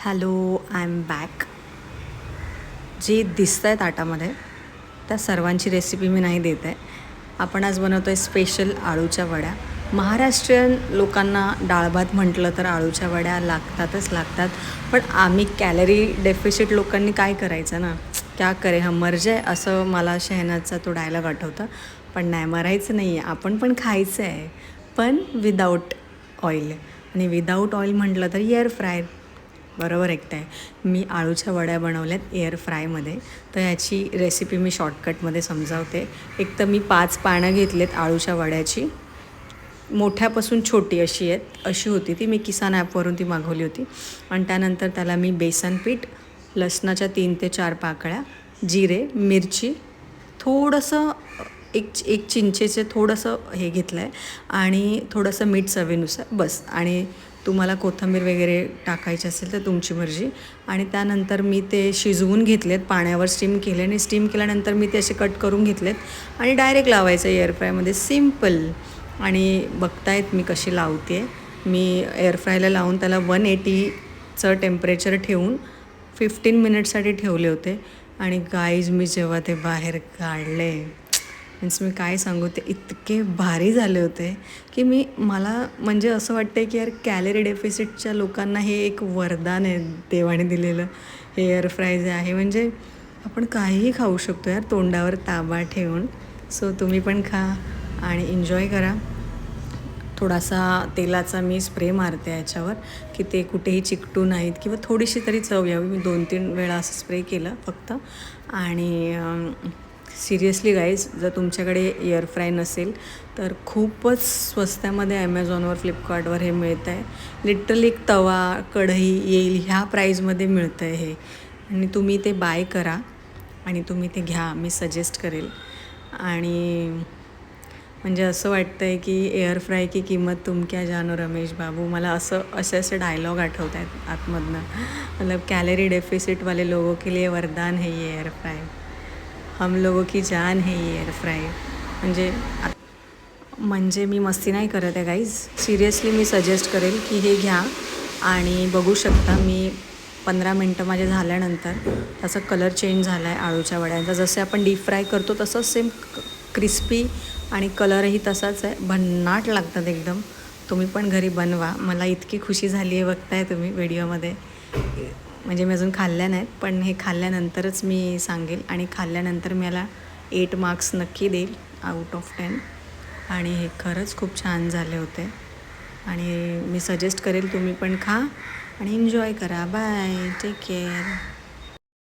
Hello, I am back. जे दिसतं आहे ताटामध्ये त्या सर्वांची रेसिपी मी नाही देत आहे. आपण आज बनवतो आहे स्पेशल आळूच्या वड्या. महाराष्ट्रीयन लोकांना डाळ भात म्हटलं तर आळूच्या वड्या लागतातच लागतात. पण आम्ही कॅलरी डेफिसिट लोकांनी काय करायचं ना, क्या करे हम मर जाए, असं मला शहनाजचा तो डायलॉग आठवतं. पण नाही, मरायचं नाही आहे, आपण पण खायचं आहे, पण विदाऊट ऑइल. आणि विदाऊट ऑइल म्हटलं तर एअर फ्रायर. बरोबर ऐकताय. मी आळूच्या वड्या बनवल्यात एअर फ्रायमध्ये. तर ह्याची रेसिपी मी शॉर्टकटमध्ये समजावते. एक तर मी 5 पानं घेतलेत आळूच्या वड्याची. मोठ्यापासून छोटी अशी होती ती. मी किसान ॲपवरून ती मागवली होती. आणि त्यानंतर त्याला मी बेसन पीठ, लसणाच्या 3 ते 4 पाकळ्या, जिरे, मिरची, थोडंसं एक चिंचेचे थोडंसं हे घेतलं आहे आणि थोडंसं मीठ चवीनुसार बस. आणि तुम्हाला कोथिंबीर वगैरे टाकायची असेल तर तुमची मर्जी. आणि त्यानंतर मी ते शिजवून घेतलेत, पाण्यावर स्टीम केले आणि स्टीम केल्यानंतर मी ते असे कट करून घेतलेत आणि डायरेक्ट लावायचं एअर फ्रायमध्ये. सिम्पल. आणि बघतायत मी कशी लावते आहे. मी एअर फ्रायला लावून त्याला 180चं टेम्परेचर ठेवून 15 मिनिटसाठी ठेवले होते. आणि गाईज मी जेव्हा ते बाहेर काढले, मीन्स मी काय सांगू, ते इतके भारी झाले होते की मला म्हणजे असं वाटतं की यार, कॅलरी डेफिसिटच्या लोकांना हे एक वरदान आहे देवाने दिलेलं. हे एअर फ्राय जे आहे, म्हणजे आपण काहीही खाऊ शकतो यार तोंडावर ताबा ठेवून. सो तुम्ही पण खा आणि एन्जॉय करा. थोडासा तेलाचा मी स्प्रे मारते याच्यावर की ते कुठेही चिकटू नाहीत किंवा थोडीशी तरी चव यावी. मी 2-3 वेळा असं स्प्रे केलं फक्त. आणि सिरियसली गाईज, जर तुमच्याकडे एअर फ्राय नसेल तर खूपच स्वस्तामध्ये ॲमेझॉनवर, फ्लिपकार्टवर हे मिळतं आहे. लिटरली एक तवा, कढई येईल ह्या प्राईजमध्ये मिळतं आहे हे. आणि तुम्ही ते बाय करा आणि तुम्ही ते घ्या, मी सजेस्ट करेल. आणि म्हणजे असं वाटतं आहे की एअर फ्राय की किंमत तुम क्या जानो रमेश बाबू. मला असे डायलॉग आठवत आहेत आतमधनं. मतलब कॅलरी डेफिसिटवाले लोगों के लिए वरदान है ये एअर फ्राय. हम लोगों की जान है ये एअर फ्राय. म्हणजे मी मस्ती नाही करत आहे गाईज. सिरियसली मी सजेस्ट करेल की हे घ्या. आणि बघू शकता, मी 15 मिनटं माझे झाल्यानंतर त्याचा कलर चेंज झाला आहे आळूच्या वड्यांचा. जसे आपण डीप फ्राय करतो तसंच सेम क्रिस्पी आणि कलरही तसाच आहे. भन्नाट लागतात एकदम. तुम्ही पण घरी बनवा. मला इतकी खुशी झाली आहे, बघताय तुम्ही व्हिडिओमध्ये. म्हणजे मी अजून खाल्ल्या नाहीत, पण हे खाल्ल्यानंतरच मी सांगेल. आणि खाल्ल्यानंतर मला 8 मार्क्स नक्की देईल आउट ऑफ 10. आणि हे खरंच खूप छान झाले होते. आणि मी सजेस्ट करेल तुम्ही पण खा आणि एन्जॉय करा. Bye, take care.